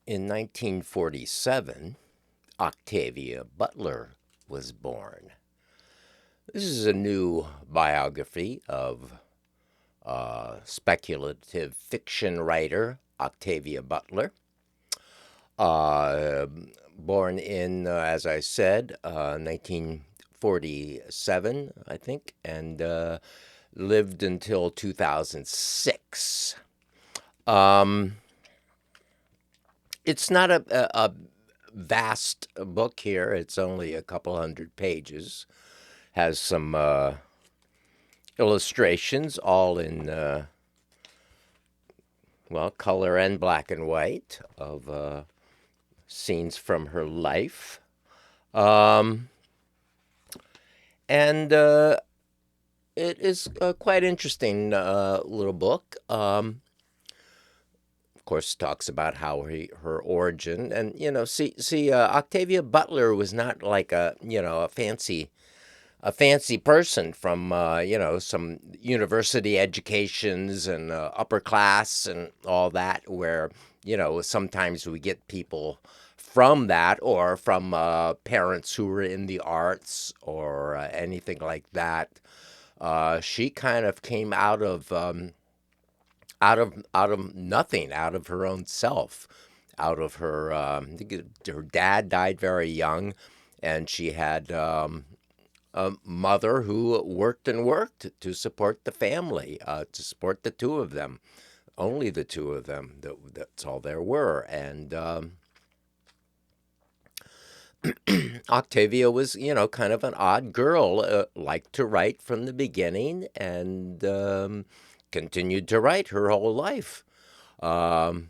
In 1947, Octavia Butler was born. This is a new biography of speculative fiction writer Octavia Butler. Uh, Born in, as I said, 1947, I think, and lived until 2006. Um, it's not a vast book here. It's only a couple hundred pages. Has some illustrations, all in color and black and white of scenes from her life, um, and it is a quite interesting little book. Of course, talks about how her origin, and Octavia Butler was not like a fancy person from some university educations and upper class and all that, where sometimes we get people from that, or from parents who were in the arts, or anything like that. She kind of came out of nothing, out of her own self, out of her. Her dad died very young, and she had a mother who worked and worked to support the family, to support the two of them, only the two of them. That's all there were. And Octavia was, kind of an odd girl, liked to write from the beginning, and continued to write her whole life. Um,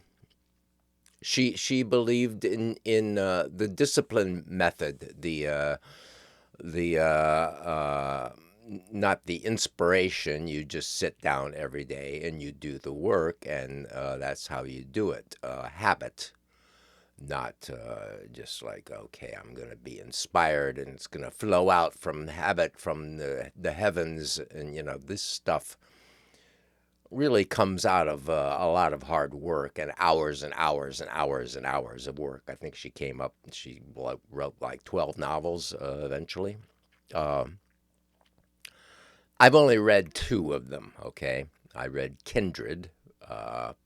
she believed in the discipline method, the not the inspiration. You just sit down every day and you do the work, and that's how you do it. Habit, not just like, okay, I'm going to be inspired and it's going to flow out from habit from the heavens. And this stuff really comes out of a lot of hard work and hours and hours and hours and hours of work. I think she wrote like 12 novels eventually. Um, I've only read two of them, okay? I read Kindred,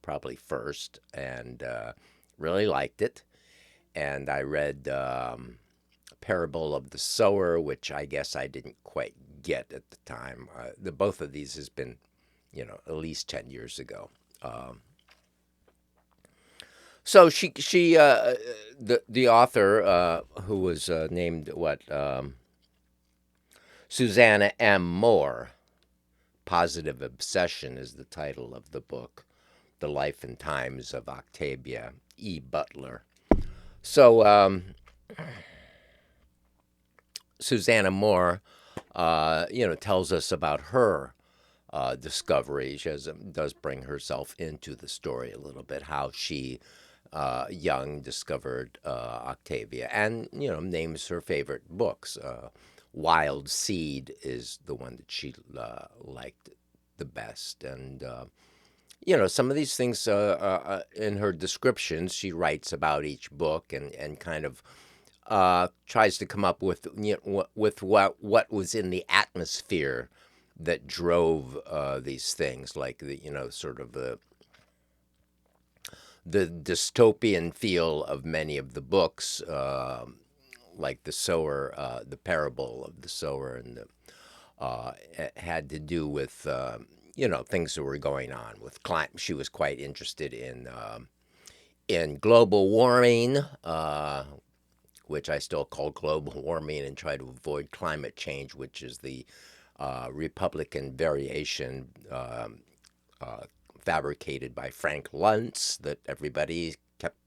probably first, and really liked it. And I read Parable of the Sower, which I guess I didn't quite get at the time. Both of these has been, at least 10 years ago. Um, so the author, who was named Susana M. Moore. Positive Obsession is the title of the book, The Life and Times of Octavia E. Butler. So, Susanna Moore, tells us about her discovery. Does bring herself into the story a little bit, how she, young, discovered Octavia, and, names her favorite books. Wild Seed is the one that she liked the best. And, some of these things in her descriptions, she writes about each book, and kind of tries to come up with, with what was in the atmosphere that drove these things, like sort of the dystopian feel of many of the books, like the sower, the parable of the sower, and it had to do with things that were going on with climate. She was quite interested in global warming, which I still call global warming, and try to avoid climate change, which is the Republican variation uh, fabricated by Frank Luntz that everybody kept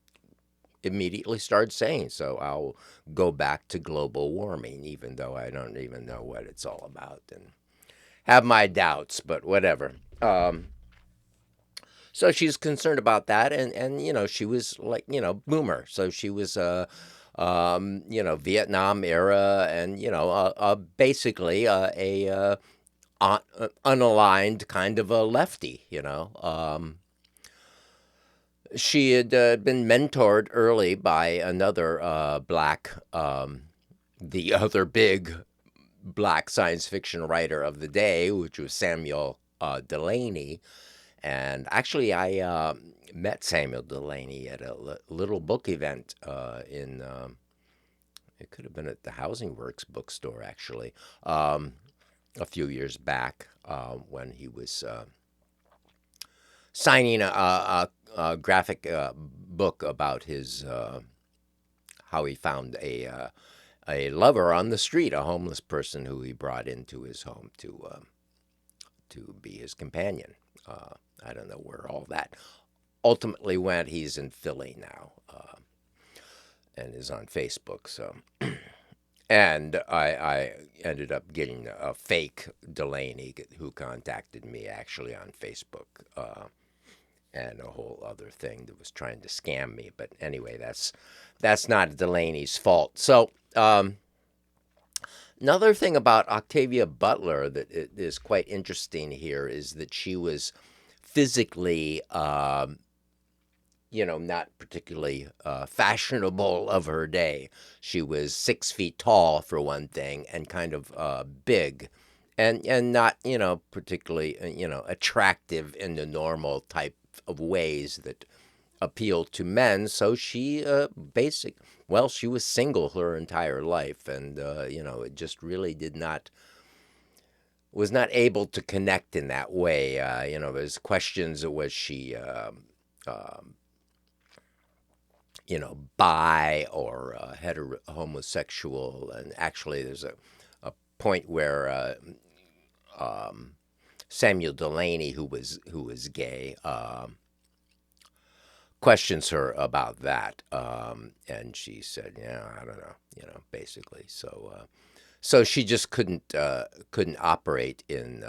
immediately started saying. So I'll go back to global warming, even though I don't even know what it's all about and have my doubts, but whatever. So she's concerned about that, and she was like, boomer. So she was Vietnam era, and basically unaligned kind of a lefty. She had been mentored early by another the other big black science fiction writer of the day, which was Samuel Delany. And actually, I met Samuel Delany at a little book event in, it could have been at the Housing Works bookstore, actually, a few years back when he was signing a graphic book about his how he found a lover on the street, a homeless person who he brought into his home to be his companion. I don't know where all that ultimately went. He's in Philly now and is on Facebook. So, and I ended up getting a fake Delaney who contacted me actually on Facebook. And a whole other thing that was trying to scam me. But anyway, that's not Delaney's fault. So another thing about Octavia Butler that is quite interesting here is that she was physically, not particularly fashionable of her day. She was 6 feet tall for one thing, and kind of big, and not particularly attractive in the normal type of ways that appeal to men. So she she was single her entire life, and it just really did not was not able to connect in that way. There's questions of was she bi or homosexual, and actually there's a point where Samuel Delany, who was gay, questions her about that, and she said, "Yeah, I don't know," basically. So she just couldn't operate in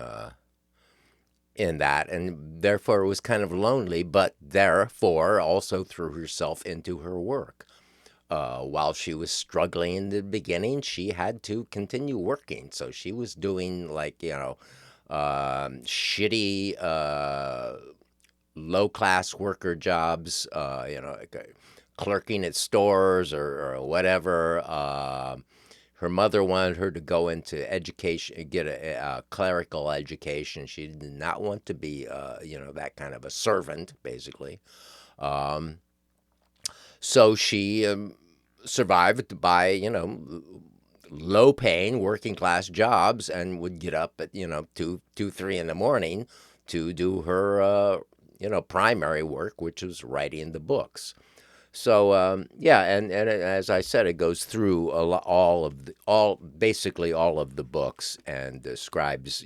that, and therefore was kind of lonely, but therefore also threw herself into her work. While she was struggling in the beginning, she had to continue working. So she was doing like shitty low class worker jobs, like clerking at stores or whatever. Her mother wanted her to go into education, get a clerical education. She did not want to be, that kind of a servant, basically. Um, so she survived by, low paying working class jobs, and would get up at, 2, 3 in the morning to do her, primary work, which was writing the books. So yeah, and as I said, it goes through basically all of the books, and describes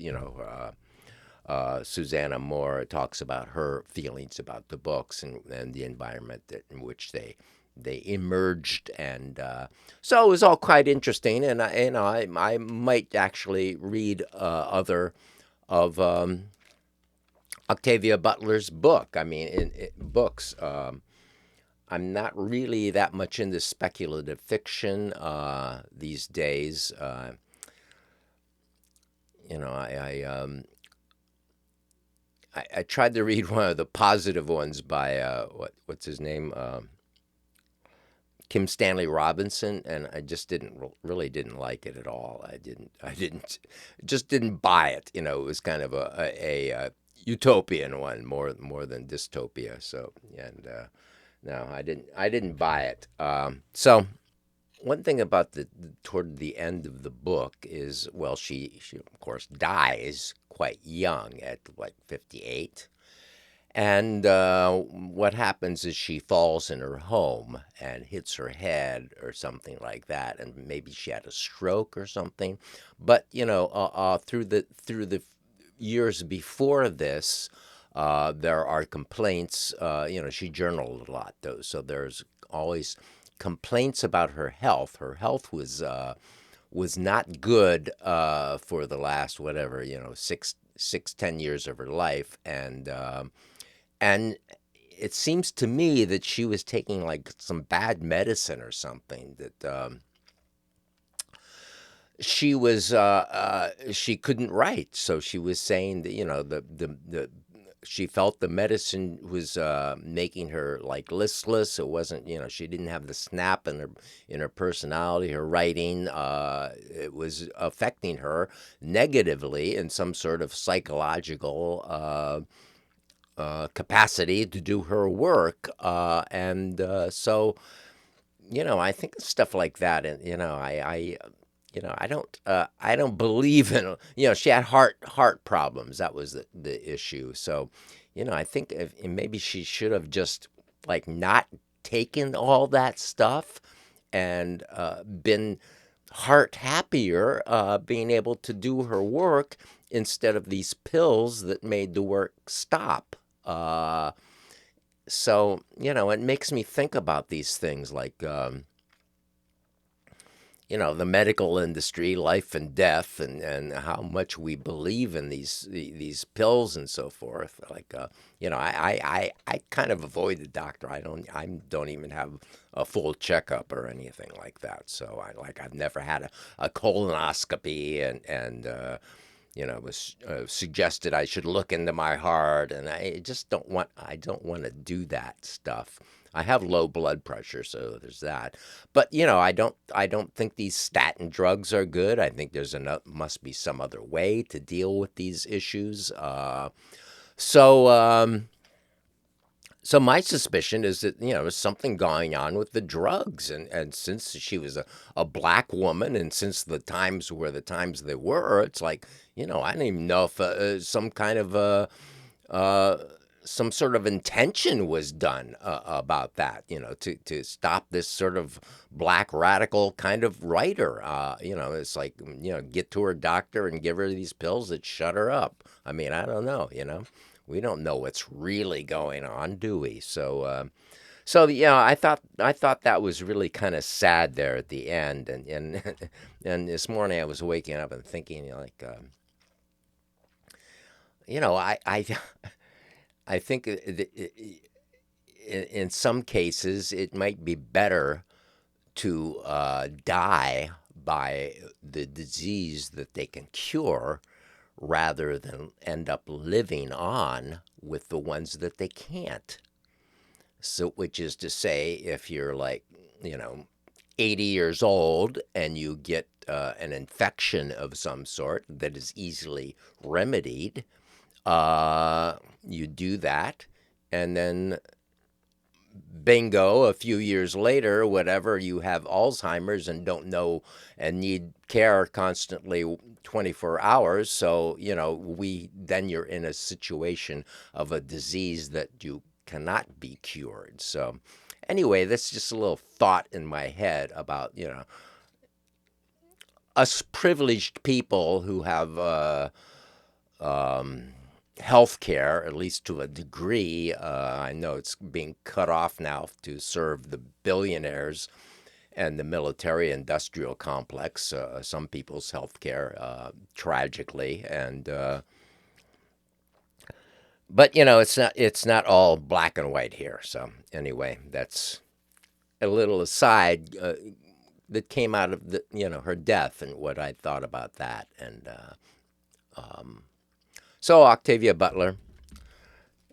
Susana Moore talks about her feelings about the books, and the environment in which they emerged, and so it was all quite interesting. And I might actually read other of Octavia Butler's book. I mean, in books. I'm not really that much into speculative fiction these days. You know, I tried to read one of the positive ones by what's his name, Kim Stanley Robinson, and I just really didn't like it at all. I didn't just didn't buy it. It was kind of a utopian one more than dystopia. So and no, I didn't buy it. So one thing about toward the end of the book is, well, she of course dies quite young at like 58. And what happens is she falls in her home and hits her head or something like that, and maybe she had a stroke or something. But through the years before this, there are complaints. She journaled a lot, though, so there's always complaints about her health. Her health was not good for the last whatever 10 years of her life, and it seems to me that she was taking like some bad medicine or something that she couldn't write. So she was saying that the she felt the medicine was making her like listless. It wasn't, she didn't have the snap in her personality, her writing. It was affecting her negatively in some sort of psychological capacity to do her work. And so, I think stuff like that, and I don't believe in, she had heart problems. That was the issue. So, I think maybe she should have just like not taken all that stuff and been heart happier, being able to do her work instead of these pills that made the work stop. So, it makes me think about these things like, the medical industry, life and death, and how much we believe in these pills and so forth. Like, I kind of avoid the doctor. I don't even have a full checkup or anything like that. So I've never had a colonoscopy, and it was suggested I should look into my heart, and I don't want to do that stuff. I have low blood pressure, so there's that. But I don't think these statin drugs are good. I think must be some other way to deal with these issues. So so my suspicion is that there's something going on with the drugs, and since she was a black woman, and since the times were the times they were, it's like I don't even know if some kind of uh, some sort of intention was done about that, to stop this sort of black radical kind of writer. It's like get to her doctor and give her these pills that shut her up. I mean, I don't know. We don't know what's really going on, do we? So yeah, I thought that was really kind of sad there at the end, and and this morning I was waking up and thinking like, I I think in some cases it might be better to die by the disease that they can cure rather than end up living on with the ones that they can't. So, which is to say, if you're like, you know, 80 years old and you get an infection of some sort that is easily remedied, you do that, and then bingo, a few years later, whatever, you have Alzheimer's and don't know and need care constantly 24 hours. So, then you're in a situation of a disease that you cannot be cured. So, anyway, that's just a little thought in my head about, us privileged people who have um, health care, at least to a degree. I know it's being cut off now to serve the billionaires and the military industrial complex, some people's health care, tragically. But it's not all black and white here. So anyway, that's a little aside that came out of her death and what I thought about that. And so Octavia Butler,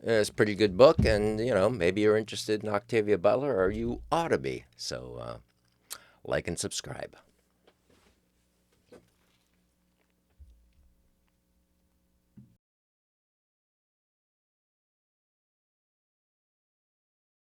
it's a pretty good book, and maybe you're interested in Octavia Butler, or you ought to be. So like and subscribe.